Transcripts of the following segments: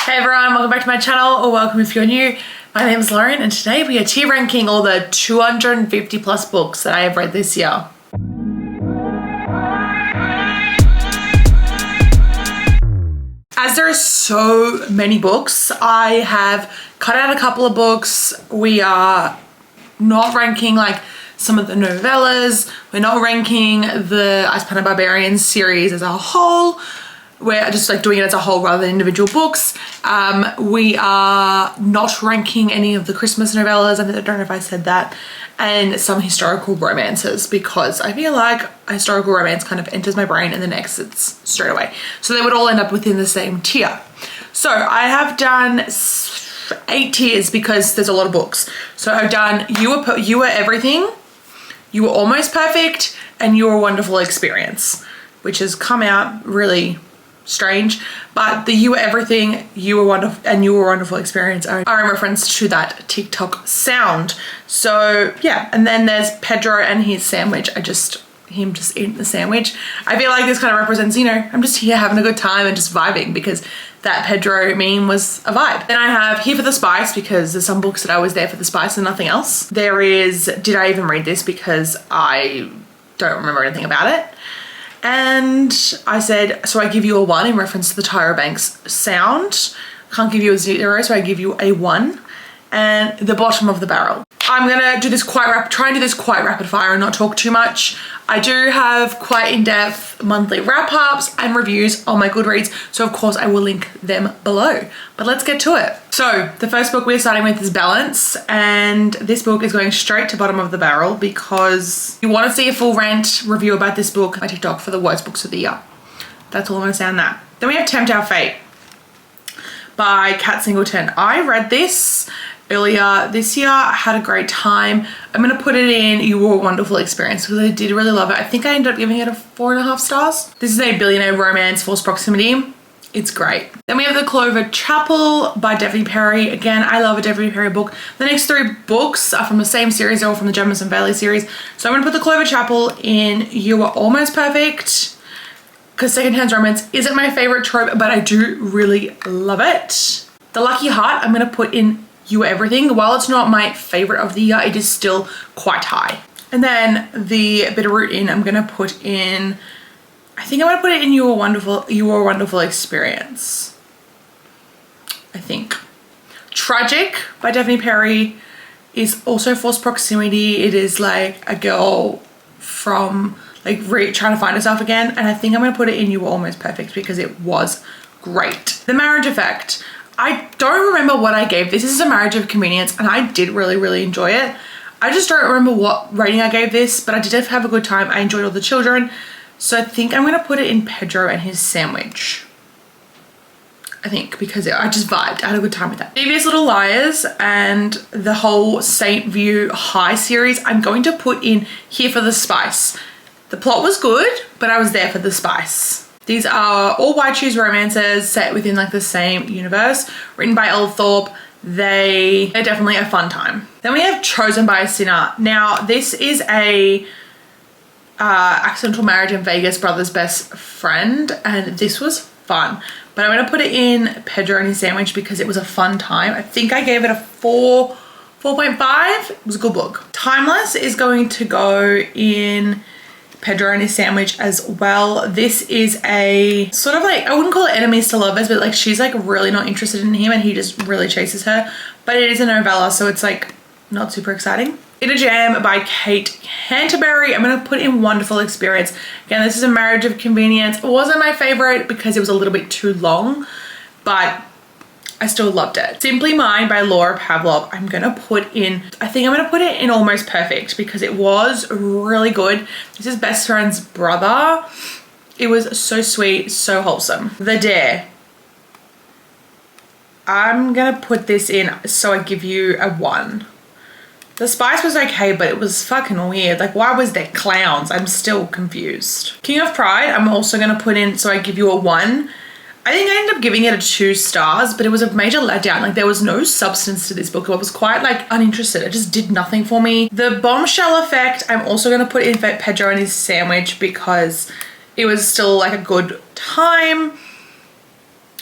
Hey everyone, welcome back to my channel, or welcome if you're new. My name is Lauren and today we are tier ranking all the 250 plus books that I have read this year. As there are so many books, I have cut out a couple of books. We are not ranking like some of the novellas. We're not ranking the Ice Planet Barbarians series as a whole. We're just like doing it as a whole rather than individual books. We are not ranking any of the Christmas novellas. I don't know if I said that. And some historical romances, because I feel like a historical romance kind of enters my brain and then exits straight away. So they would all end up within the same tier. So I have done 8 tiers because there's a lot of books. So I've done You Were Everything, You Were Almost Perfect, and You Were a Wonderful Experience, which has come out really strange, but the You Were Everything, You Were Wonderful, and You Were a Wonderful Experience are in reference to that TikTok sound. So yeah, and then there's Pedro and his sandwich. Him just eating the sandwich. I feel like this kind of represents, you know, I'm just here having a good time and just vibing, because that Pedro meme was a vibe. Then I have Here for the Spice, because there's some books that I was there for the spice and nothing else. There is Did I Even Read This, because I don't remember anything about it. And I said, so I give you a 1 in reference to the Tyra Banks sound. Can't give you a 0, so I give you a 1. And The Bottom of the Barrel. I'm gonna do this try and do this quite rapid fire and not talk too much. I do have quite in-depth monthly wrap-ups and reviews on my Goodreads, so of course I will link them below. But let's get to it. So the first book we're starting with is Balance, and this book is going straight to Bottom of the Barrel because you want to see a full rant review about this book, my TikTok for the worst books of the year. That's all I'm gonna say on that. Then we have Tempt Our Fate by Kat Singleton. I read this earlier this year. I had a great time. I'm gonna put it in You Were a Wonderful Experience because I did really love it. I think I ended up giving it a 4.5 stars. This is a billionaire romance, Forced Proximity. It's great. Then we have The Clover Chapel by Daphne Perry. Again, I love a Daphne Perry book. The next 3 books are from the same series. They're all from the Jamison Valley series. So I'm gonna put The Clover Chapel in You Were Almost Perfect, because secondhand romance isn't my favorite trope, but I do really love it. The Lucky Heart, I'm gonna put in You Were Everything. While it's not my favorite of the year, it is still quite high. And then The Bitterroot Inn, I'm gonna put in, I think I'm gonna put it in You Were a Wonderful Experience. I think. Tragic by Daphne Perry is also Forced Proximity. It is like a girl from like trying to find herself again, and I think I'm gonna put it in You Were Almost Perfect because it was great. The Marriage Effect. I don't remember what I gave this. This is A Marriage of Convenience, and I did really enjoy it. I just don't remember what rating I gave this, but I did have a good time. I enjoyed all the children. So I think I'm gonna put it in Pedro and his sandwich. I think, because I just vibed. I had a good time with that. Devious Little Liars and the whole Saint View High series, I'm going to put in Here for the Spice. The plot was good, but I was there for the spice. These are all Why Choose romances set within like the same universe, written by Elle Thorpe. They're definitely a fun time. Then we have Chosen by a Sinner. Now this is a accidental marriage in Vegas brother's best friend, and this was fun. But I'm gonna put it in Pedro and his sandwich because it was a fun time. I think I gave it a 4.5. It was a good book. Timeless is going to go in Pedro and his sandwich as well. This is a sort of like, I wouldn't call it enemies to lovers, but like she's like really not interested in him and he just really chases her. But it is a novella, so it's like not super exciting. In a Jam by Kate Canterbury. I'm gonna put in Wonderful Experience. Again, this is A Marriage of Convenience. It wasn't my favorite because it was a little bit too long, but I still loved it. Simply Mine by Laura Pavlov. I'm gonna put in, I think I'm gonna put it in Almost Perfect because it was really good. This is best friend's brother. It was so sweet, so wholesome. The Dare. I'm gonna put this in, so I give you a 1. The spice was okay, but it was fucking weird. Like, why was there clowns? I'm still confused. King of Pride, I'm also gonna put in, so I give you a 1. I think I ended up giving it a 2 stars, but it was a major letdown. Like, there was no substance to this book. I was quite like uninterested. It just did nothing for me. The Bombshell Effect, I'm also gonna put in Pedro and his sandwich because it was still like a good time.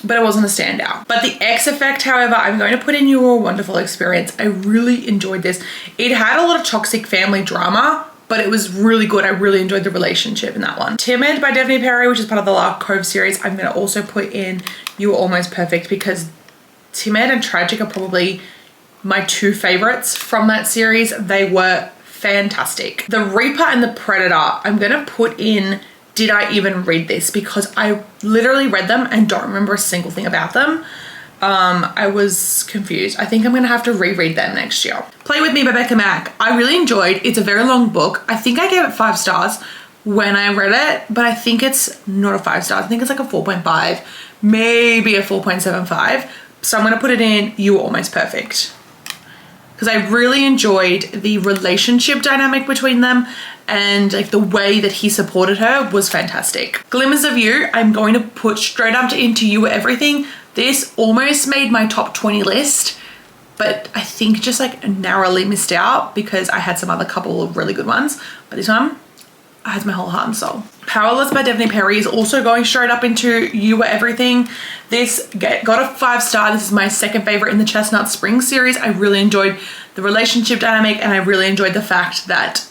but it wasn't a standout. But The X Effect, however, I'm going to put in You Were a Wonderful Experience. I really enjoyed this. It had a lot of toxic family drama, but it was really good. I really enjoyed the relationship in that one. Timid by Daphne Perry, which is part of the Lark Cove series. I'm going to also put in You Were Almost Perfect because Timid and Tragic are probably my two favorites from that series. They were fantastic. The Reaper and the Predator, I'm going to put in Did I Even Read This? Because I literally read them and don't remember a single thing about them. I was confused. I think I'm gonna have to reread them next year. Play With Me by Becca Mack. I really enjoyed. It's a very long book. I think I gave it 5 stars when I read it, but I think it's not a 5 stars. I think it's like a 4.5, maybe a 4.75. So I'm gonna put it in You Were Almost Perfect, because I really enjoyed the relationship dynamic between them, and like the way that he supported her was fantastic. Glimmers of You, I'm going to put straight up into You Were Everything. This almost made my top 20 list, but I think just like narrowly missed out because I had some other couple of really good ones. But this one, I had my whole heart and soul. Powerless by Daphne Perry is also going straight up into You Were Everything. This got a 5 star. This is my second favorite in the Chestnut Spring series. I really enjoyed the relationship dynamic, and I really enjoyed the fact that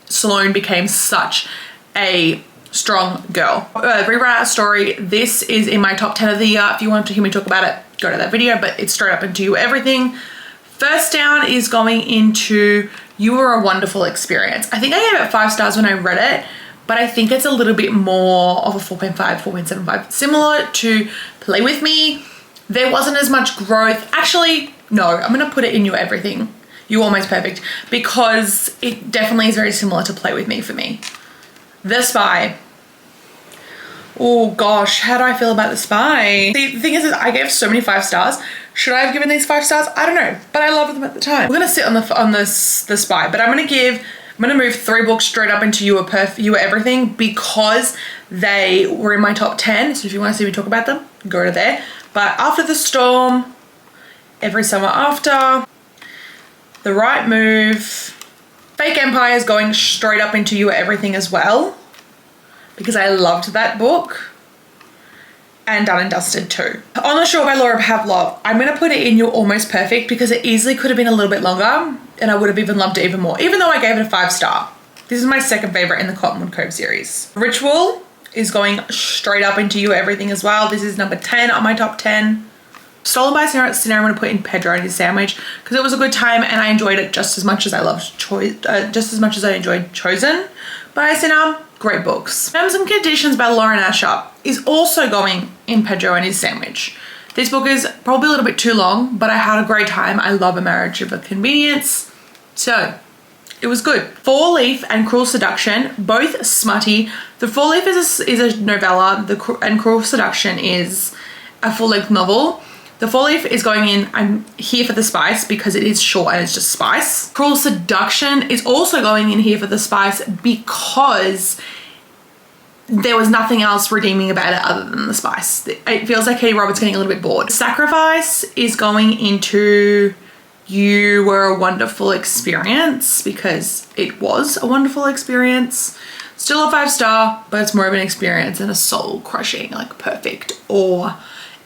Sloane became such a strong girl. Rewrite Our Story. This is in my top 10 of the year. If you want to hear me talk about it, go to that video, but it's straight up into You Were Everything. First Down is going into You Were a Wonderful Experience. I think I gave it 5 stars when I read it, but I think it's a little bit more of a 4.5, 4.75. Similar to Play With Me. There wasn't as much growth. Actually, no, I'm gonna put it in You Were Everything. You Were Almost Perfect, because it definitely is very similar to Play With Me for me. The Spy. Oh gosh, how do I feel about The Spy? See, the thing is I gave so many 5 stars. Should I have given these 5 stars? I don't know, but I loved them at the time. We're gonna sit on the Spy, but I'm gonna move 3 books straight up into You Were Everything because they were in my top 10. So if you want to see me talk about them, go to there. But After the Storm, Every Summer After, The Right Move, Fake Empire is going straight up into You Were Everything as well, because I loved that book, and Done and Dusted too. On the Shore by Laura Pavlov, I'm going to put it in You Were Almost Perfect because it easily could have been a little bit longer and I would have even loved it even more, even though I gave it a 5 star. This is my second favorite in the Cottonwood Cove series. Ritual is going straight up into You Were Everything as well. This is number 10 on my top 10. Stolen by Sinner, I'm going to put in Pedro and His Sandwich because it was a good time and I enjoyed it just as much as I enjoyed Chosen by Sinner. Great books. Terms and Conditions by Lauren Asher is also going in Pedro and His Sandwich. This book is probably a little bit too long, but I had a great time. I love A Marriage of Convenience, so it was good. Four Leaf and Cruel Seduction, both smutty. The Four Leaf is a novella, and Cruel Seduction is a full-length novel. The Four Leaf is going in, I'm here for the spice because it is short and it's just spice. Cruel Seduction is also going in here for the spice because there was nothing else redeeming about it other than the spice. It feels like Katie Roberts getting a little bit bored. Sacrifice is going into You Were a Wonderful Experience because it was a wonderful experience. Still a 5 star, but it's more of an experience and a soul crushing, like perfect or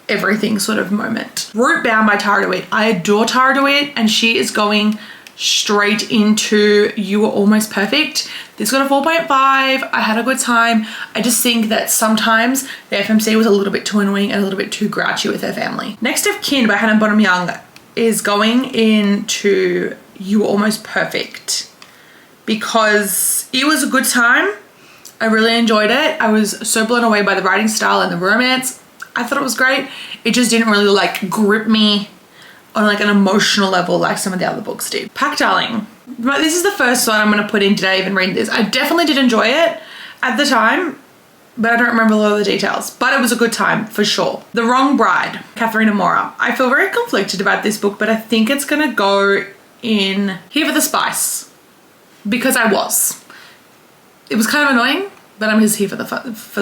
everything sort of moment. Root Bound by Tara DeWitt. I adore Tara DeWitt and she is going straight into You Were Almost Perfect. This got a 4.5. I had a good time. I just think that sometimes the FMC was a little bit too annoying and a little bit too grouchy with her family. Next of Kin by Hannah Bonham Young is going into You Were Almost Perfect because it was a good time. I really enjoyed it. I was so blown away by the writing style and the romance. I thought it was great. It just didn't really like grip me on like an emotional level like some of the other books did. Pack Darling. But this is the first one I'm going to put in. Did I even read this? I definitely did enjoy it at the time, but I don't remember a lot of the details. But it was a good time for sure. The Wrong Bride, Katharina Mora. I feel very conflicted about this book, but I think it's going to go in here for the spice because it was kind of annoying, but I'm just here for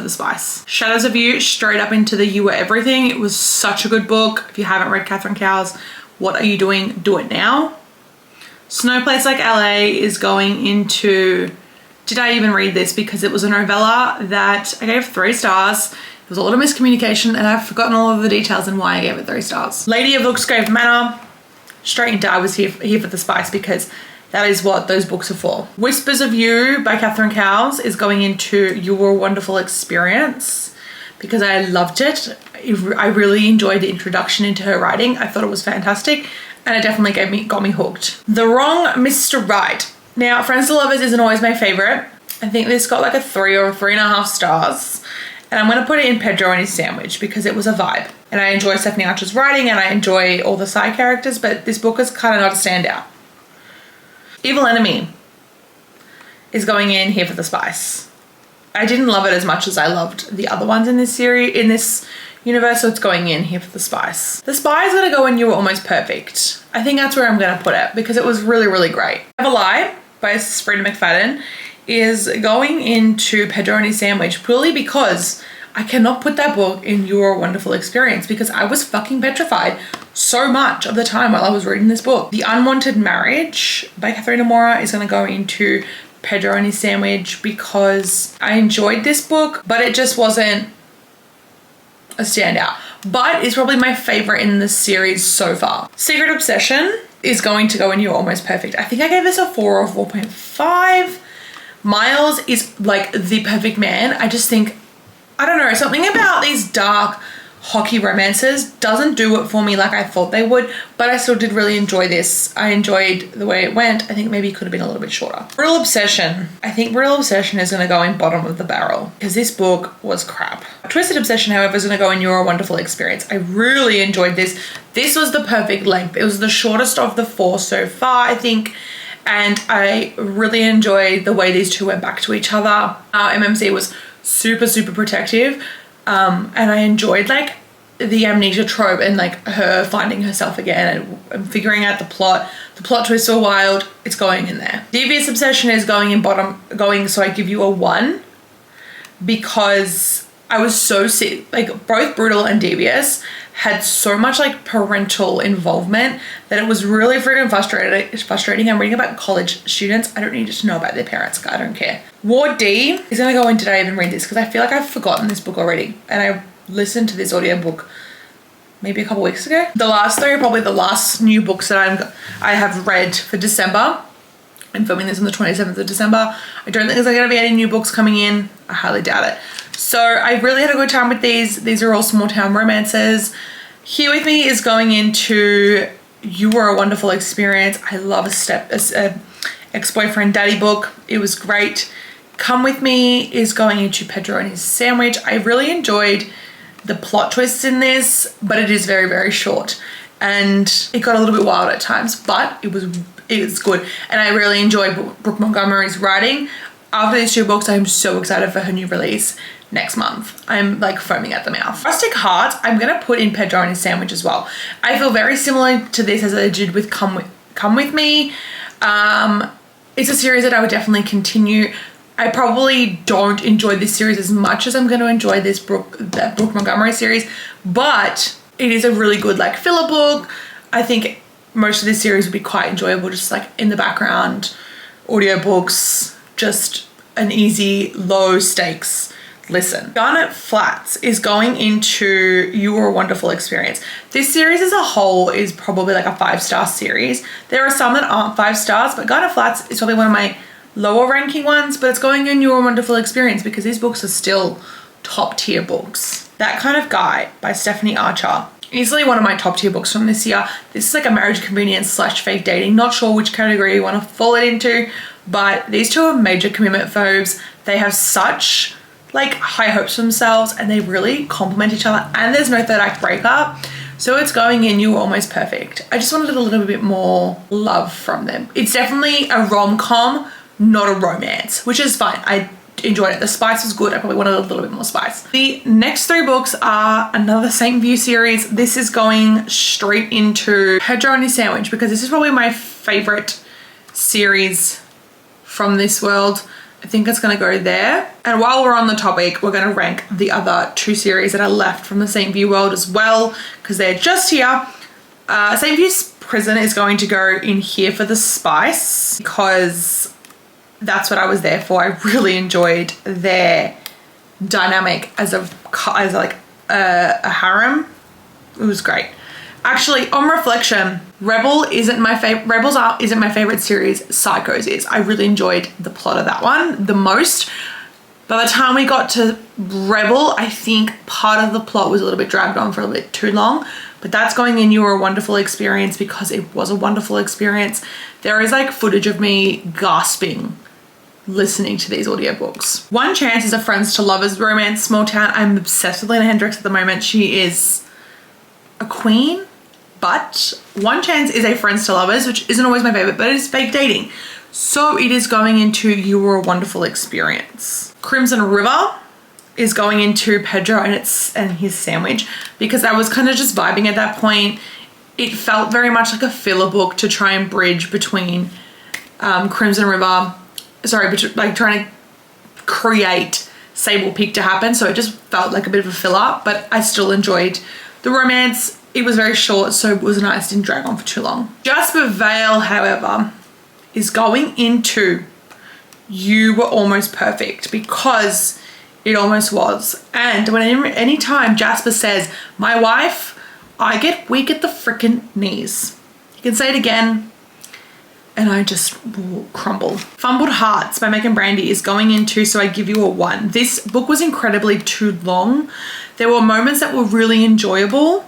the spice. Shadows of You, straight up into the You Were Everything. It was such a good book. If you haven't read Catherine Cowles, What Are You Doing? Do it now. Snow Place Like LA is going into Did I Even Read This? Because it was a novella that I gave 3 stars. There was a lot of miscommunication and I've forgotten all of the details and why I gave it 3 stars. Lady of Looksgrave Manor, straight into I was here for the spice because that is what those books are for. Whispers of You by Catherine Cowles is going into You Were a Wonderful Experience because I loved it. I really enjoyed the introduction into her writing. I thought it was fantastic and it definitely got me hooked. The Wrong Mr. Right. Now, Friends to Lovers isn't always my favorite. I think this got like a 3 or 3.5 stars. And I'm going to put it in Pedro and His Sandwich because it was a vibe. And I enjoy Stephanie Archer's writing and I enjoy all the side characters, but this book is kind of not a standout. Evil Enemy is going in here for the spice. I didn't love it as much as I loved the other ones in this series, in this universe, so it's going in here for the spice. The spy is going to go in You Were Almost Perfect. I think that's where I'm going to put it because it was really, really great. Have a Lie by Sabrina McFadden is going into Pedro and His Sandwich purely because I cannot put that book in Your Wonderful Experience because I was fucking petrified so much of the time while I was reading this book. The Unwanted Marriage by Katharina Mora is going to go into Pedro and His Sandwich because I enjoyed this book, but it just wasn't a standout. But it's probably my favorite in the series so far. Secret Obsession is going to go in You're Almost Perfect. I think I gave this a 4 or 4.5. Miles is like the perfect man. I just think, I don't know, something about these dark hockey romances doesn't do it for me like I thought they would, but I still did really enjoy this. I enjoyed the way it went. I think maybe it could have been a little bit shorter. Brutal Obsession. I think Brutal Obsession is going to go in bottom of the barrel because this book was crap. Twisted Obsession, however, is going to go in You're a Wonderful Experience. I really enjoyed this. This was the perfect length. It was the shortest of the 4 so far, I think. And I really enjoyed the way these two went back to each other. MMC was super, super protective. And I enjoyed like the amnesia trope and like her finding herself again and figuring out the plot. The plot twists were wild. It's going in there. Devious Obsession is going in bottom, so I give you a 1 because I was so sick. Like both Brutal and Devious had so much like parental involvement that it was really freaking frustrating. I'm reading about college students. I don't need to know about their parents. I don't care. Ward D is going to go in. Did I even read this? Because I feel like I've forgotten this book already. And I listened to this audiobook maybe a couple weeks ago. The last 3 are probably the last new books that I have read for December. I'm filming this on the 27th of December. I don't think there's going to be any new books coming in. I highly doubt it. So I really had a good time with these. These are all small town romances. Here With Me is going into You Were a Wonderful Experience. I love a ex-boyfriend daddy book. It was great. Come With Me is going into Pedro and His Sandwich. I really enjoyed the plot twists in this, but it is very, very short. And it got a little bit wild at times, but it was good. And I really enjoyed Brooke Montgomery's writing. After these 2 books, I'm so excited for her new release next month. I'm like foaming at the mouth. Rustic Heart, I'm going to put in Pedro and His Sandwich as well. I feel very similar to this as I did with Come With Me. It's a series that I would definitely continue. I probably don't enjoy this series as much as I'm going to enjoy this Brooke Montgomery series, but it is a really good like filler book. I think most of this series would be quite enjoyable, just like in the background, audiobooks, just an easy, low stakes listen. Garnet Flats is going into You Were a Wonderful Experience. This series as a whole is probably like a 5-star series. There are some that aren't 5 stars, but Garnet Flats is probably one of my lower ranking ones, but it's going in You Were a Wonderful Experience because these books are still top tier books. That Kind of Guy by Stephanie Archer. Easily one of my top tier books from this year. This is like a marriage convenience / fake dating. Not sure which category you want to fall it into, but these 2 are major commitment phobes. They have such like high hopes for themselves and they really complement each other, and there's no 3rd act breakup, so it's going in You Were Almost Perfect. I just wanted a little bit more love from them. It's definitely a rom-com, not a romance, which is fine. I enjoyed it. The spice was good. I probably wanted a little bit more spice. The next 3 books are another Same View series. This is going straight into Pedro and His Sandwich because this is probably my favorite series from this world. I think it's going to go there. And while we're on the topic, we're going to rank the other 2 series that are left from the Same View world as well, because they're just here. Same View's Prison is going to go in here for the spice because that's what I was there for. I really enjoyed their dynamic as like a harem. It was great. Actually, on reflection, Rebels isn't my favorite series. Psychos is. I really enjoyed the plot of that one the most. By the time we got to Rebel, I think part of the plot was a little bit dragged on for a little bit too long, but that's going in You Were a Wonderful Experience because it was a wonderful experience. There is like footage of me gasping listening to these audiobooks. One Chance is a friends to lovers romance, small town. I'm obsessed with Lena Hendricks at the moment. She is a queen, but One Chance is a friends to lovers, which isn't always my favorite, but it's fake dating. So it is going into You Were a Wonderful Experience. Crimson River is going into Pedro and his sandwich because I was kind of just vibing at that point. It felt very much like a filler book to try and bridge between Crimson River, like trying to create Sable Peak to happen. So it just felt like a bit of a filler, but I still enjoyed the romance. It was very short, so it was nice, didn't drag on for too long. Jasper Vale, however, is going into You Were Almost Perfect because it almost was. And anytime Jasper says, my wife, I get weak at the freaking knees. You can say it again and I just crumble. Fumbled Hearts by Megan Brandy is going into So I Give You a 1. This book was incredibly too long. There were moments that were really enjoyable,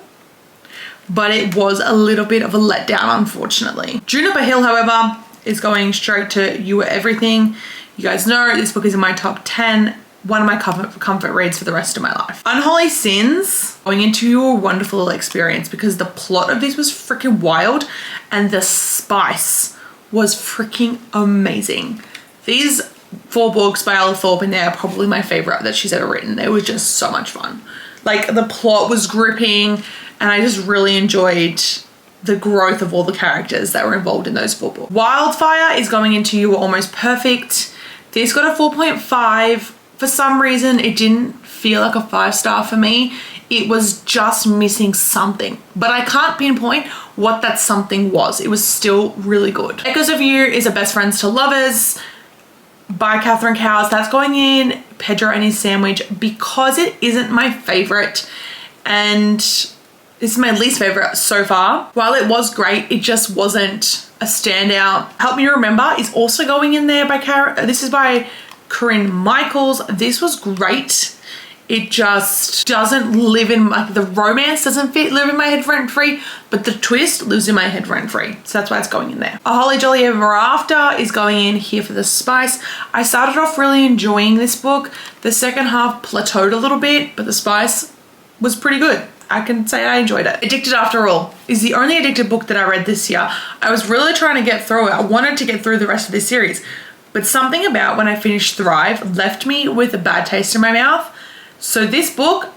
but it was a little bit of a letdown, unfortunately. Juniper Hill, however, is going straight to You Were Everything. You guys know this book is in my top 10, one of my comfort reads for the rest of my life. Unholy Sins, going into Your Wonderful Experience because the plot of this was freaking wild and the spice was freaking amazing. These 4 books by Ella Thorpe in there are probably my favorite that she's ever written. They were just so much fun. Like the plot was gripping and I just really enjoyed the growth of all the characters that were involved in those 4 books. Wildfire is going into You Were Almost Perfect. This got a 4.5. For some reason, it didn't feel like a 5-star for me. It was just missing something, but I can't pinpoint what that something was. It was still really good. Echoes of You is a best friends to lovers by Catherine Cowles. That's going in Pedro and his sandwich because it isn't my favorite and this is my least favorite so far. While it was great, it just wasn't a standout. Help Me Remember is also going in there by this is by Corinne Michaels. This was great. It just doesn't live in the romance doesn't live in my head rent free, but the twist lives in my head rent free. So that's why it's going in there. A Holly Jolly Ever After is going in here for the spice. I started off really enjoying this book. The second half plateaued a little bit, but the spice was pretty good. I can say I enjoyed it. Addicted After All is the only Addicted book that I read this year. I was really trying to get through it. I wanted to get through the rest of this series, but something about when I finished Thrive left me with a bad taste in my mouth. So this book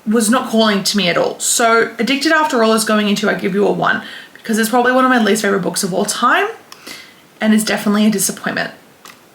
was not calling to me at all. So Addicted After All is going into I Give You a 1 because it's probably one of my least favorite books of all time and it's definitely a disappointment.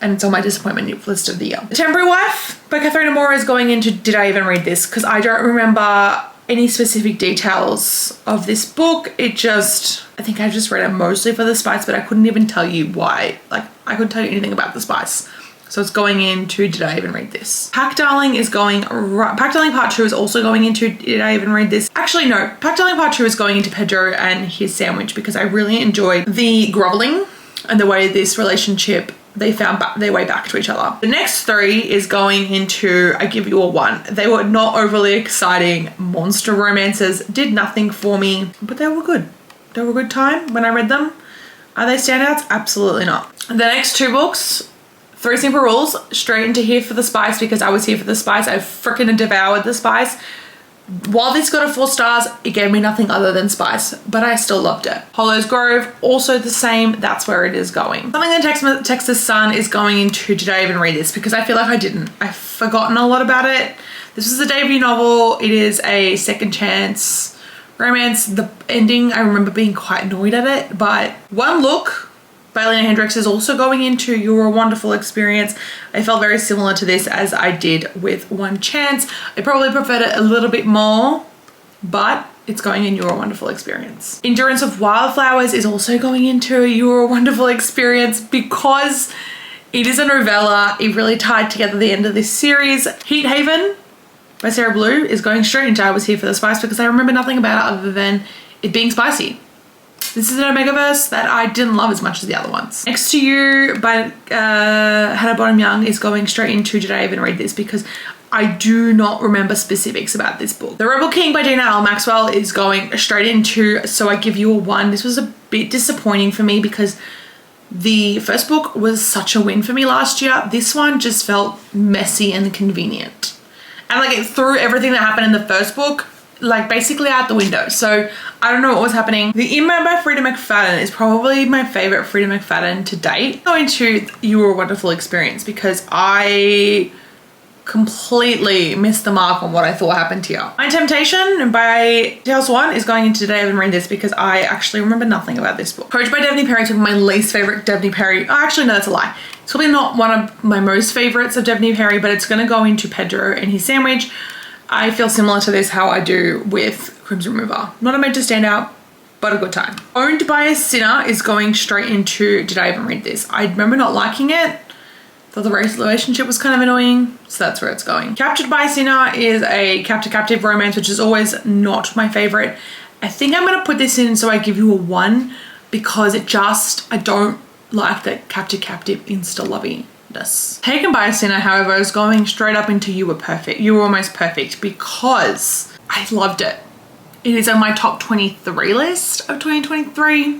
And it's on my disappointment list of the year. The Temporary Wife by Katharina Moore is going into Did I Even Read This? Because I don't remember any specific details of this book. I think I just read it mostly for the spice, but I couldn't even tell you why. I couldn't tell you anything about the spice. So it's going into Did I Even Read This? Pack Darling Part 2 is also going into Did I Even Read This? Actually, no. Pack Darling Part 2 is going into Pedro and his sandwich because I really enjoyed the groveling and the way this relationship, they found their way back to each other. The next 3 is going into I Give You a 1. They were not overly exciting monster romances, did nothing for me, but they were good. They were a good time when I read them. Are they standouts? Absolutely not. The next 2 books, 3 Simple Rules, straight into Here for the Spice because I was here for the spice. I freaking devoured the spice. While this got a 4 stars, it gave me nothing other than spice, but I still loved it. Hollows Grove, also the same. That's where it is going. Something in Texas Sun is going into Did I Even Read This? Because I feel like I didn't. I've forgotten a lot about it. This was a debut novel. It is a second chance romance. The ending, I remember being quite annoyed at it, but One Look by Lena Hendricks is also going into You Were a Wonderful Experience. I felt very similar to this as I did with One Chance. I probably preferred it a little bit more, but it's going in You Were a Wonderful Experience. Endurance of Wildflowers is also going into You Were a Wonderful Experience because It is a novella. It really tied together the end of this series. Heat Haven by Sarah Blue is going straight into I Was Here for the Spice because I remember nothing about it other than it being spicy. This is an Omegaverse that I didn't love as much as the other ones. Next to You by Hannah Bonham Young is going straight into did I even read this because I do not remember specifics about this book. The Rebel King by Dina L. Maxwell is going straight into So I Give You a 1. This was a bit disappointing for me because the first book was such a win for me last year. This one just felt messy and convenient. And like it threw everything that happened in the first book like basically out the window. So I don't know what was happening. The Inbound by Frida McFadden is probably my favorite Frida McFadden to date. Going to You Were a Wonderful Experience because I completely missed the mark on what I thought happened here. My Temptation by Taylor Swan is going into today. I haven't read this because I actually remember nothing about this book. Courage by Devney Perry is my least favorite Devney Perry. Oh, actually, no, that's a lie. It's probably not one of my most favorites of Devney Perry, but it's going to go into Pedro and His Sandwich. I feel similar to this how I do with Crimson River. Not a major standout, but a good time. Owned by a Sinner is going straight into did I even read this? I remember not liking it. Thought the relationship was kind of annoying, so that's where it's going. Captured by a Sinner is a captive romance, which is always not my favorite. I think I'm going to put this in So I Give You a 1 because I don't like that captive insta-loviness. Taken by a Sinner, however, is going straight up into You Were Perfect. You Were Almost Perfect because I loved it. It is on my top 23 list of 2023.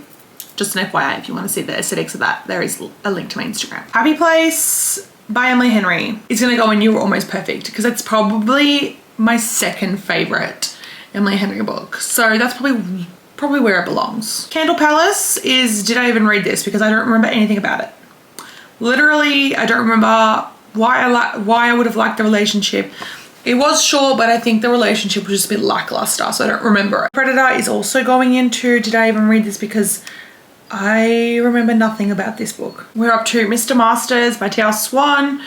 Just an FYI, if you want to see the aesthetics of that, there is a link to my Instagram. Happy Place by Emily Henry is going to go in You Were Almost Perfect because it's probably my second favorite Emily Henry book. So that's probably where it belongs. Candle Palace is did I even read this because I don't remember anything about it. Literally, I don't remember why I would have liked the relationship. It was short, but I think the relationship was just a bit lackluster, so I don't remember it. Predator is also going into did I even read this because I remember nothing about this book. We're up to Mr. Masters by Taylor Swan.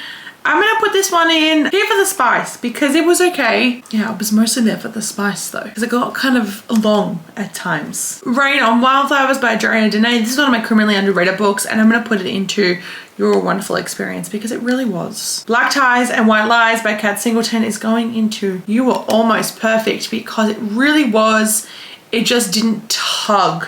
I'm gonna put this one in here for the spice because it was okay. Yeah, it was mostly there for the spice though because it got kind of long at times. Rain on Wildflowers by Joanna Dene. This is one of my criminally underrated books and I'm gonna put it into You're a Wonderful Experience because it really was. Black Ties and White Lies by Kat Singleton is going into You Were Almost Perfect because it really was. It just didn't tug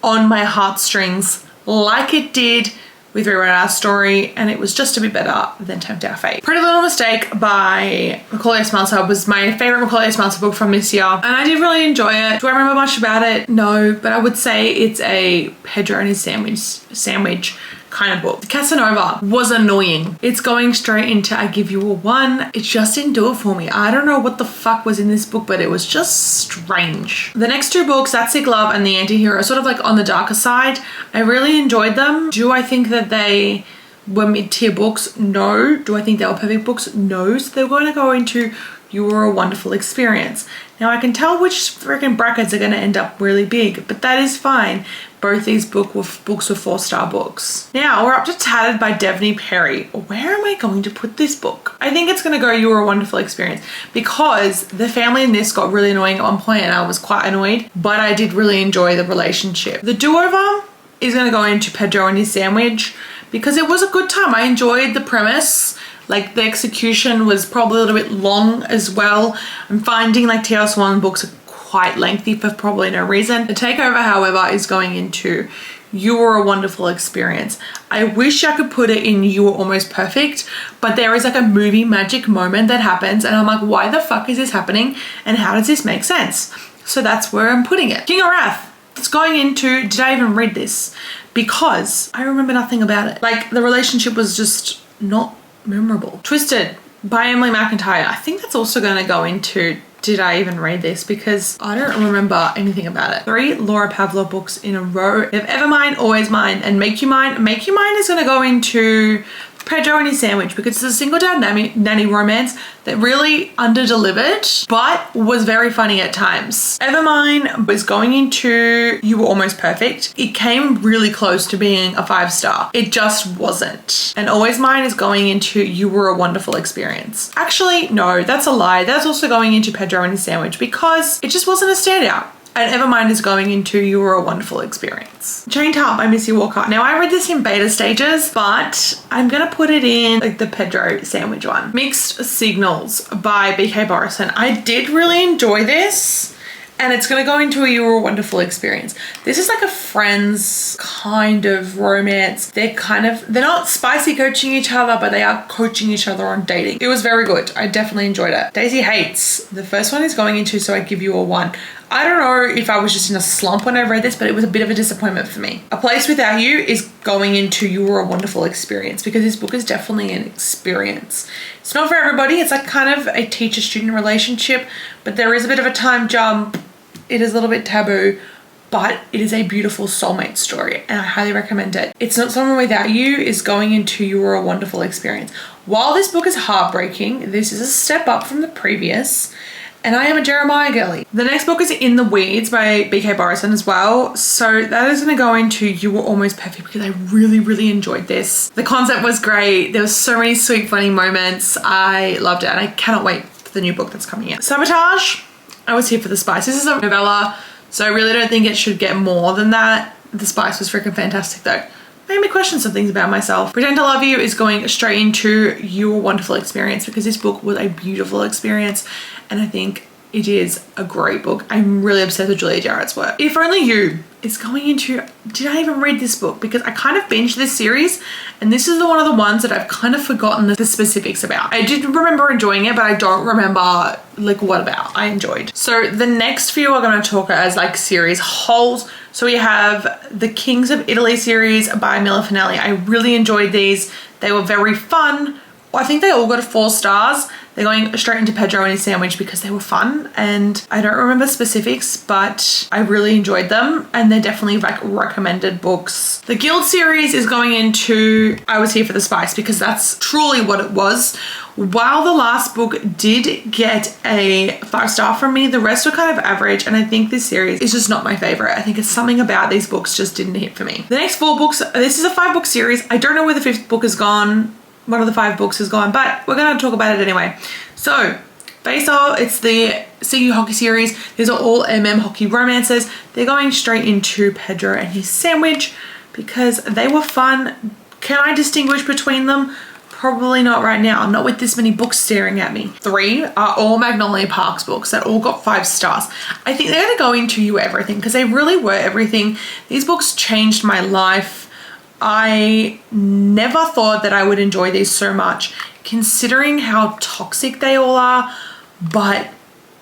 on my heartstrings like it did with Rewrite Our Story, and it was just a bit better than Tempt Our Fate. Pretty Little Mistake by Macaulay Smelser was my favorite Macaulay Smelser book from this year, and I did really enjoy it. Do I remember much about it? No, but I would say it's a Pedro and His Sandwich kind of book. Casanova was annoying. It's going straight into I Give You a 1. It just didn't do it for me. I don't know what the fuck was in this book, but it was just strange. The next two books, That Sick Love and The Antihero, are sort of like on the darker side. I really enjoyed them. Do I think that they were mid-tier books? No. Do I think they were perfect books? No. So they're going to go into You Were a Wonderful Experience. Now I can tell which freaking brackets are going to end up really big, but that is fine. Both these books were 4-star books. Now we're up to Tattered by Devney Perry. Where am I going to put this book? I think it's going to go You Were a Wonderful Experience because the family in this got really annoying at one point and I was quite annoyed, but I did really enjoy the relationship. The Do-Over is going to go into Pedro and His Sandwich because it was a good time. I enjoyed the premise. Like the execution was probably a little bit long as well. I'm finding like Taylor Swan books are quite lengthy for probably no reason. The Takeover, however, is going into You Were a Wonderful Experience. I wish I could put it in You Were Almost Perfect, but there is like a movie magic moment that happens and I'm like, why the fuck is this happening and how does this make sense? So that's where I'm putting it. King of Wrath. It's going into did I even read this? Because I remember nothing about it. Like the relationship was just not memorable. Twisted by Emily McIntyre. I think that's also going to go into did I even read this because I don't remember anything about it. 3 Laura Pavlov books in a row. If Ever Mine, Always Mine, and Make You Mine. Make You Mine is going to go into Pedro and His Sandwich because it's a single dad nanny romance that really underdelivered but was very funny at times. Evermine was going into You Were Almost Perfect. It came really close to being a 5-star. It just wasn't. And Always Mine is going into You Were a Wonderful Experience. Actually, no, that's a lie. That's also going into Pedro and His Sandwich because it just wasn't a standout. and Evermind is going into You Were a Wonderful Experience. Chained Heart by Missy Walker. Now I read this in beta stages, but I'm gonna put it in like the Pedro Sandwich one. Mixed Signals by BK Borison. I did really enjoy this, and it's gonna go into a You Were a Wonderful Experience. This is like a friends kind of romance. They're not spicy coaching each other, but they are coaching each other on dating. It was very good. I definitely enjoyed it. Daisy Hates. The first one is going into So I Give You a 1. I don't know if I was just in a slump when I read this, but it was a bit of a disappointment for me. A Place Without You is going into You Were a Wonderful Experience, because this book is definitely an experience. It's not for everybody. It's like kind of a teacher-student relationship, but there is a bit of a time jump. It is a little bit taboo, but it is a beautiful soulmate story, and I highly recommend it. It's Not Someone Without You is going into You Were a Wonderful Experience. While this book is heartbreaking, this is a step up from the previous, and I am a Jeremiah girly. The next book is In the Weeds by BK Borison as well. So that is gonna go into You Were Almost Perfect, because I really, really enjoyed this. The concept was great. There was so many sweet, funny moments. I loved it, and I cannot wait for the new book that's coming out. Sabotage, I was here for the spice. This is a novella, so I really don't think it should get more than that. The spice was freaking fantastic though. Made me question some things about myself. Pretend to Love You is going straight into Your Wonderful Experience, because this book was a beautiful experience, and I think it is a great book. I'm really obsessed with Julia Jarrett's work. If Only You is going into, did I even read this book? Because I kind of binged this series, and this is one of the ones that I've kind of forgotten the specifics about. I did remember enjoying it, but I don't remember like what about I enjoyed. So the next few are going to talk as like series wholes. So we have the Kings of Italy series by Mila Finelli. I really enjoyed these. They were very fun. I think they all got 4 stars. They're going straight into Pedro and his Sandwich because they were fun, and I don't remember specifics, but I really enjoyed them, and they're definitely like recommended books. The Guild series is going into I Was Here for the Spice, because that's truly what it was. While the last book did get a 5-star from me, the rest were kind of average, and I think this series is just not my favorite. I think it's something about these books just didn't hit for me. The next 4 books, this is a 5-book series. I don't know where the 5th book has gone. One of the 5 books is gone, but we're going to talk about it anyway. So, based on it's the CU Hockey series. These are all hockey romances. They're going straight into Pedro and his Sandwich because they were fun. Can I distinguish between them? Probably not right now, not with this many books staring at me. 3 are all Magnolia Parks books that all got 5 stars. I think they're going to go into You Everything because they really were everything. These books changed my life. I never thought that I would enjoy these so much, considering how toxic they all are, but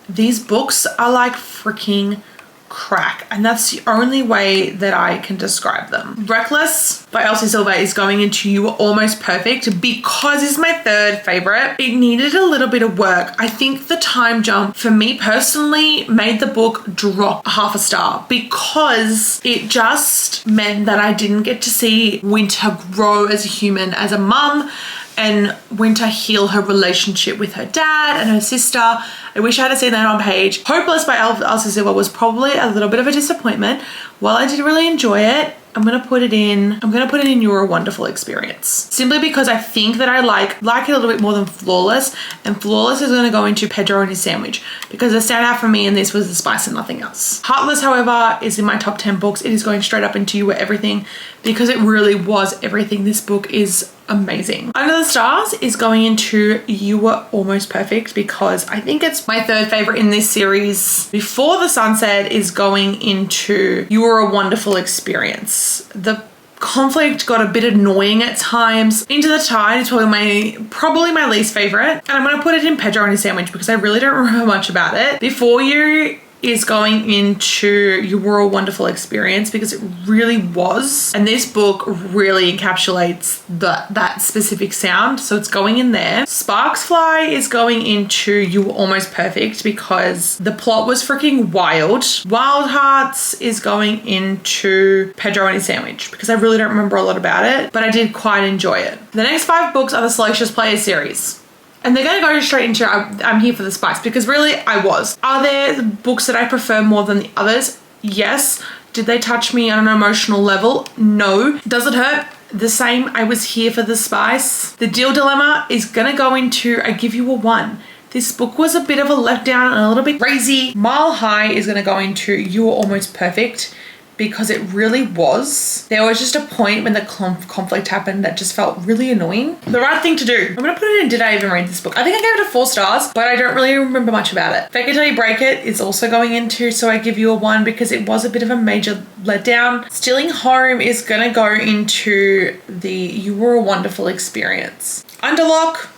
these books are like freaking crack, and that's the only way that I can describe them. Reckless by Elsie Silva is going into You Were Almost Perfect because it's my 3rd favorite. It needed a little bit of work. I think the time jump for me personally made the book drop 1/2 star because it just meant that I didn't get to see Winter grow as a human, as a mum, and Winter heal her relationship with her dad and her sister. I wish I had seen that on page. Hopeless by Elsie Silva was probably a little bit of a disappointment. While I did really enjoy it, I'm gonna put it in You Were a Wonderful Experience. Simply because I think that I like it a little bit more than Flawless, and Flawless is gonna go into Pedro and his Sandwich because the standout for me in this was the spice and nothing else. Heartless, however, is in my top 10 books. It is going straight up into You Were Everything because it really was everything. This book is amazing. Under the Stars is going into You Were Almost Perfect because I think it's my 3rd favorite in this series. Before the Sunset is going into You Were a Wonderful Experience. The conflict got a bit annoying at times. Into the Tide is probably my least favorite, and I'm going to put it in Pedro and his Sandwich because I really don't remember much about it. Before You is going into You Were a Wonderful Experience because it really was, and this book really encapsulates that specific sound, so it's going in there. Sparks Fly is going into You Were Almost Perfect because the plot was freaking wild. Wild Hearts is going into Pedro and his Sandwich because I really don't remember a lot about it, but I did quite enjoy it. The next 5 books are the Salacious Players series. And they're going to go straight into I'm Here for the Spice because really I was. Are there books that I prefer more than the others? Yes. Did they touch me on an emotional level? No. Does it hurt? The same. I was here for the spice. The Deal Dilemma is going to go into I Give You a 1 This book was a bit of a letdown and a little bit crazy. Mile High is going to go into You Were Almost Perfect because it really was. There was just a point when the conflict happened that just felt really annoying. The right thing to do. I'm going to put it in Did I Even Read This Book? I think I gave it a 4 stars, but I don't really remember much about it. Fake It Till You Break It is also going into So I Give You a 1 because it was a bit of a major letdown. Stealing Home is going to go into the You Were a Wonderful Experience. Underlock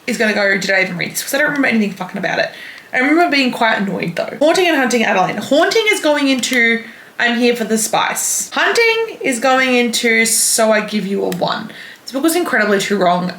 is going to go Did I Even Read This? Because I don't remember anything fucking about it. I remember being quite annoyed though. Haunting and Hunting Adeline. Haunting is going into I'm Here for the Spice. Hunting is going into So I Give You a 1. This book was incredibly too long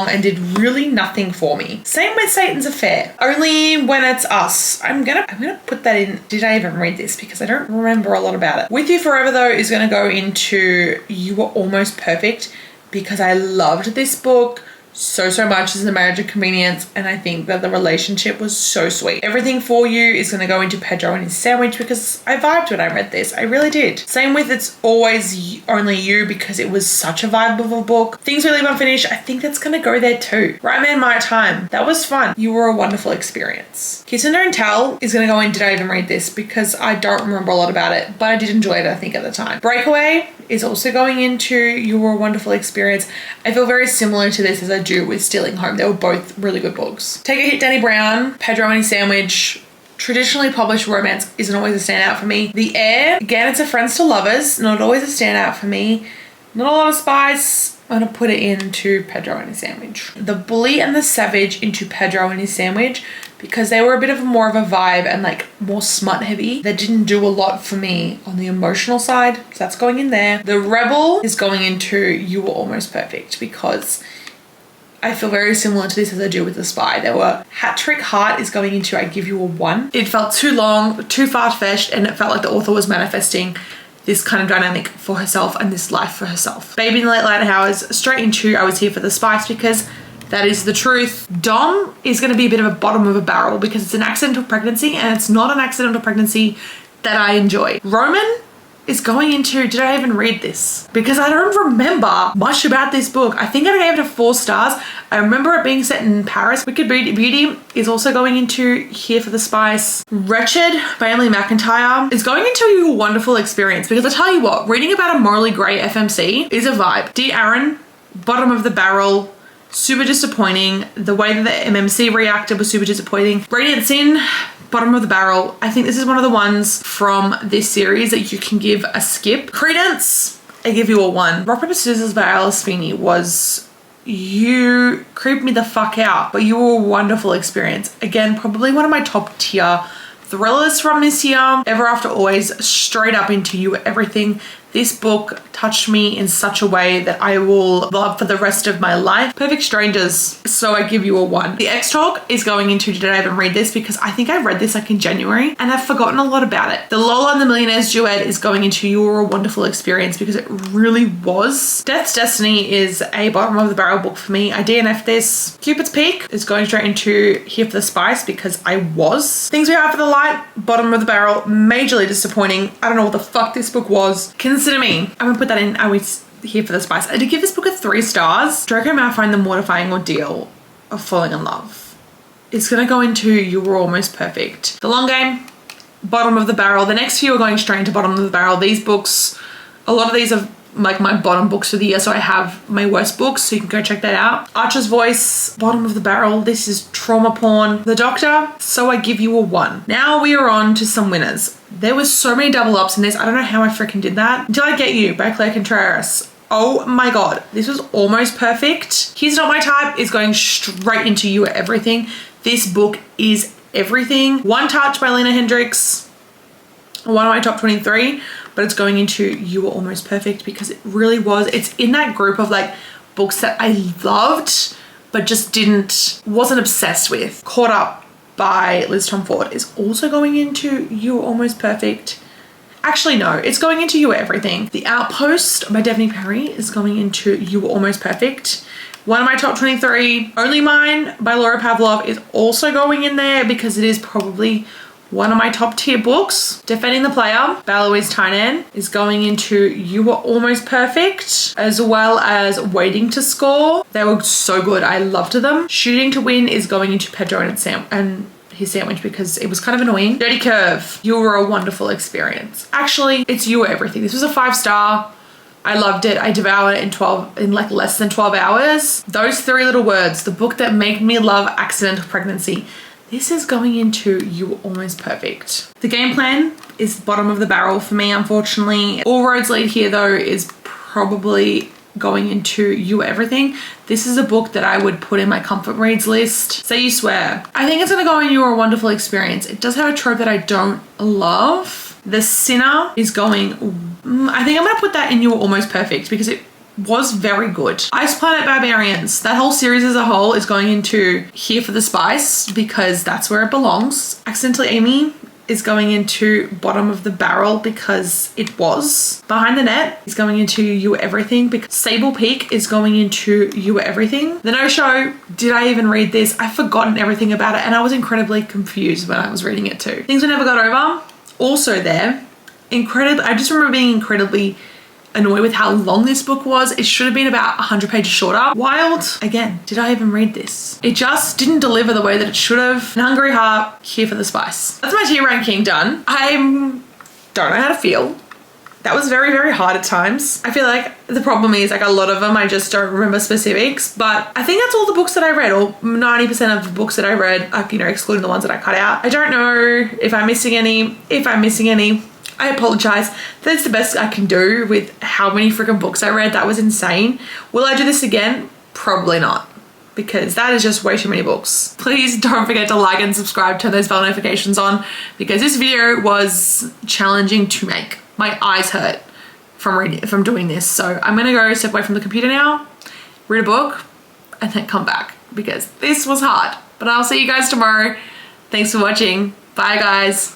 and did really nothing for me. Same with Satan's Affair. Only When It's Us. I'm gonna put that in Did I Even Read This? Because I don't remember a lot about it. With You Forever though is gonna go into You Were Almost Perfect because I loved this book so much as a marriage of convenience, and I think that the relationship was so sweet. Everything For You is going to go into Pedro and His Sandwich because I vibed when I read this. I really did. Same with It's Always Only You because it was such a vibe of a book. Things We Leave Unfinished, I think that's going to go there too. Right Man, My Time. That was fun. You Were a Wonderful Experience. Kiss and Don't Tell is going to go in Did I Even Read This? Because I don't remember a lot about it, but I did enjoy it I think at the time. Breakaway is also going into You Were a Wonderful Experience. I feel very similar to this as I do with Stealing Home. They were both really good books. Take a Hit, Danny Brown, Pedro and His Sandwich. Traditionally published romance isn't always a standout for me. The Air, again, it's a friends to lovers, not always a standout for me. Not a lot of spice. I'm gonna put it into Pedro and His Sandwich. The Bully and the Savage into Pedro and His Sandwich because they were a bit of more of a vibe and like more smut heavy. They didn't do a lot for me on the emotional side, so that's going in there. The Rebel is going into You Were Almost Perfect because I feel very similar to this as I do with The Spy. There were Hat Trick Heart is going into I Give You a 1. It felt too long, too far-fetched, and it felt like the author was manifesting this kind of dynamic for herself and this life for herself. Baby in the Late Light Hours, straight into I Was Here for the Spice because that is the truth. Dom is going to be a bit of a bottom of a barrel because it's an accidental pregnancy and it's not an accidental pregnancy that I enjoy. Roman is going into Did I Even Read This? Because I don't remember much about this book. I think I gave it a 4 stars. I remember it being set in Paris. Wicked Beauty is also going into Here for the Spice. Wretched by Emily McIntyre is going into You a Wonderful Experience because I tell you what, reading about a morally grey FMC is a vibe. Dear Aaron, bottom of the barrel, super disappointing. The way that the MMC reacted was super disappointing. Radiant Sin, bottom of the barrel. I think this is one of the ones from this series that you can give a skip. Credence, I give you a 1. Rock, Paper, Scissors by Alice Feeney was, you creeped me the fuck out, but you were a wonderful experience. Again, probably one of my top tier thrillers from this year. Ever After Always, straight up into You Were Everything. This book touched me in such a way that I will love for the rest of my life. Perfect Strangers, so I give you a 1. The X-Talk is going into Did I Even Read This? Because I think I read this like in January and I've forgotten a lot about it. The Lola and the Millionaires Duet is going into You Were a Wonderful Experience because it really was. Death's Destiny is a bottom of the barrel book for me. I DNF'd this. Cupid's Peak is going straight into Here for the Spice because I was. Things We Have for the Light, bottom of the barrel, majorly disappointing. I don't know what the fuck this book was. Consider Me. I'm gonna put that in I Was Here for the Spice. I did give this book a 3 stars. Draco Malfoy and the Mortifying Ordeal of Falling in Love is gonna go into You Were Almost Perfect. The Long Game, bottom of the barrel. The next few are going straight into bottom of the barrel. These books, a lot of these are like my bottom books for the year, so I have my worst books, so you can go check that out. Archer's Voice, bottom of the barrel. This is trauma porn. The Doctor, so I give you a 1. Now we are on to some winners. There was so many double ups in this. I don't know how I freaking did that. Until I Get You by Claire Contreras. Oh my god, this was almost perfect. He's Not My Type is going straight into You Are Everything. This book is everything. One Touch by Lena Hendricks, one of my top 23, but it's going into You Were Almost Perfect because it really was. It's in that group of like books that I loved but just wasn't obsessed with. Caught Up by Liz Tomford is also going into You Were Almost Perfect. Actually, no, it's going into You Were Everything. The Outpost by Daphne Perry is going into You Were Almost Perfect. One of my top 23, Only Mine by Laura Pavlov is also going in there because it is probably one of my top tier books. Defending the Player by Louise Tynan is going into You Were Almost Perfect, as well as Waiting to Score. They were so good. I loved them. Shooting to Win is going into Pedro and his sandwich because it was kind of annoying. Dirty Curve, You Were a Wonderful Experience. Actually, it's You Were Everything. This was a 5-star. I loved it. I devoured it in like less than 12 hours. Those 3 little words, the book that made me love accidental pregnancy. This is going into You Were Almost Perfect. The Game Plan is bottom of the barrel for me, unfortunately. All Roads Lead Here though is probably going into You Were Everything. This is a book that I would put in my comfort reads list. Say You Swear. I think it's gonna go in You Were a Wonderful Experience. It does have a trope that I don't love. The Sinner is going, I think I'm gonna put that in You Were Almost Perfect because it was very good. Ice Planet Barbarians, that whole series as a whole is going into Here for the Spice because that's where it belongs. Accidentally Amy is going into bottom of the barrel because it was. Behind the Net is going into You Were Everything because Sable Peak is going into You Were Everything. The No Show, did I even read this? I've forgotten everything about it and I was incredibly confused when I was reading it too. Things We Never Got Over, also there. I just remember being incredibly annoyed with how long this book was. It should have been about 100 pages shorter. Wild, again, did I even read this? It just didn't deliver the way that it should have. And Hungry Heart, Here for the Spice. That's my tier ranking done. I don't know how to feel. That was very, very hard at times. I feel like the problem is like a lot of them, I just don't remember specifics, but I think that's all the books that I read, or 90% of the books that I read, excluding the ones that I cut out. I don't know if I'm missing any. If I'm missing any, I apologize. That's the best I can do with how many freaking books I read. That was insane. Will I do this again? Probably not, because that is just way too many books. Please don't forget to like and subscribe, turn those bell notifications on, because this video was challenging to make. My eyes hurt from doing this. So I'm gonna go step away from the computer now, read a book, and then come back because this was hard. But I'll see you guys tomorrow. Thanks for watching. Bye guys.